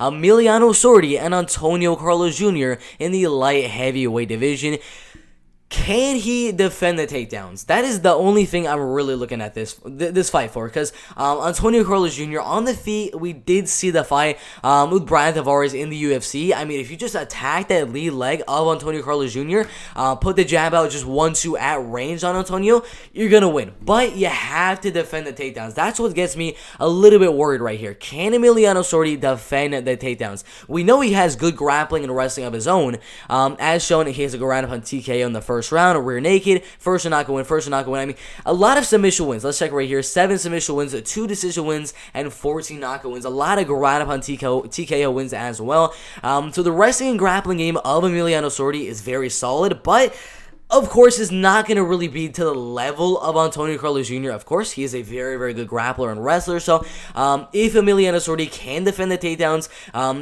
Emiliano Sordi and Antônio Carlos Júnior in the light heavyweight division. Can he defend the takedowns? That is the only thing I'm really looking at this fight for, because Antônio Carlos Jr. on the feet, we did see the fight with Brian Tavares in the UFC. I mean, if you just attack that lead leg of Antônio Carlos Jr., put the jab out just 1-2 at range on Antônio, you're going to win. But you have to defend the takedowns. That's what gets me a little bit worried right here. Can Emiliano Sordi defend the takedowns? We know he has good grappling and wrestling of his own. As shown, he has a ground up on TKO in the first round, rear naked, first to knock a win. I mean, a lot of submission wins. Let's check right here. 7 submission wins, 2 decision wins, and 14 knockout wins. A lot of ground upon TKO wins as well. So the wrestling and grappling game of Emiliano Sordi is very solid, but of course, is not going to really be to the level of Antônio Carlos Jr. Of course, he is a very, very good grappler and wrestler. So, if Emiliano Sordi can defend the takedowns,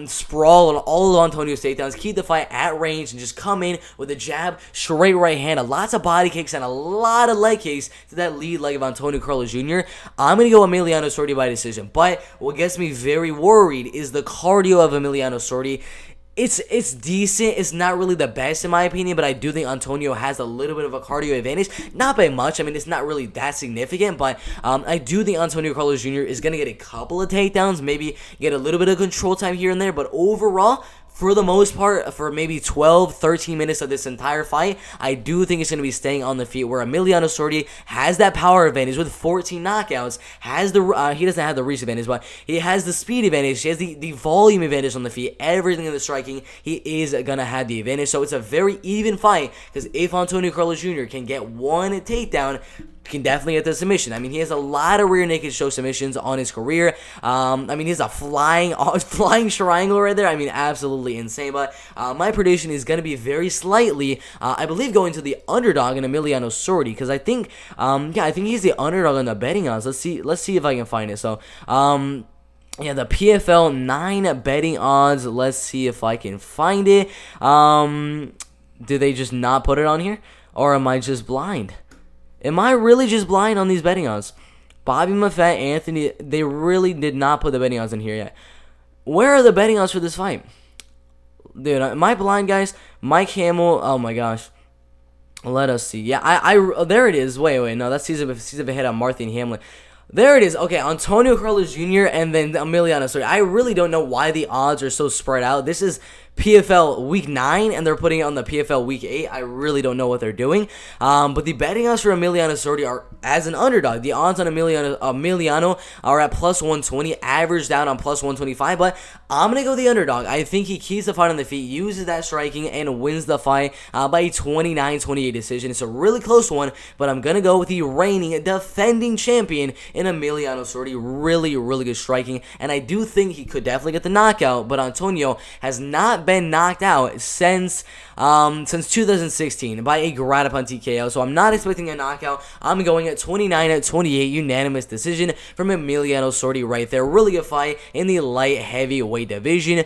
sprawl on all of Antônio's takedowns, keep the fight at range, and just come in with a jab, straight right hand, lots of body kicks, and a lot of leg kicks to that lead leg of Antônio Carlos Jr., I'm going to go Emiliano Sordi by decision. But what gets me very worried is the cardio of Emiliano Sordi. It's decent. It's not really the best in my opinion, but I do think Antônio has a little bit of a cardio advantage. Not by much. I mean, it's not really that significant, but I do think Antônio Carlos Jr. is going to get a couple of takedowns, maybe get a little bit of control time here and there, but overall, for the most part, for maybe 12, 13 minutes of this entire fight, I do think it's going to be staying on the feet, where Emiliano Sordi has that power advantage with 14 knockouts, has the he doesn't have the reach advantage, but he has the speed advantage, he has the volume advantage on the feet, everything in the striking, he is going to have the advantage. So it's a very even fight, because if Antônio Carlos Jr. can get one takedown, can definitely get the submission. I mean, he has a lot of rear naked choke submissions on his career. I mean, he's a flying triangle right there. I mean, absolutely insane. But my prediction is going to be very slightly, I believe, going to the underdog in Emiliano Sordi, because I think, I think he's the underdog on the betting odds. Let's see if I can find it. So, yeah, the PFL 9 betting odds. Let's see if I can find it. Do they just not put it on here, or am I just blind? Am I really just blind on these betting odds? Bobby Maffett, Anthony, they really did not put the betting odds in here yet. Where are the betting odds for this fight? Dude, am I blind, guys? Mike Hamill, oh my gosh. Let us see. Yeah, I there it is. Wait, no, that's season ahead on Martin Hamlin. There it is. Okay, Antônio Carlos Jr. and then Emiliano Sordi. I really don't know why the odds are so spread out. This is PFL Week 9, and they're putting it on the PFL Week 8. I really don't know what they're doing. But the betting odds for Emiliano Sordi are as an underdog. The odds on Emiliano are at plus 120, averaged down on plus 125, but I'm going to go the underdog. I think he keeps the fight on the feet, uses that striking, and wins the fight by a 29-28 decision. It's a really close one, but I'm going to go with the reigning, defending champion in Emiliano Sordi. Really, really good striking, and I do think he could definitely get the knockout, but Antônio has not been knocked out since 2016 by a ground upon TKO, so I'm not expecting a knockout. I'm going at 29-28 unanimous decision from Emiliano Sordi right there. Really good fight in the light heavyweight division.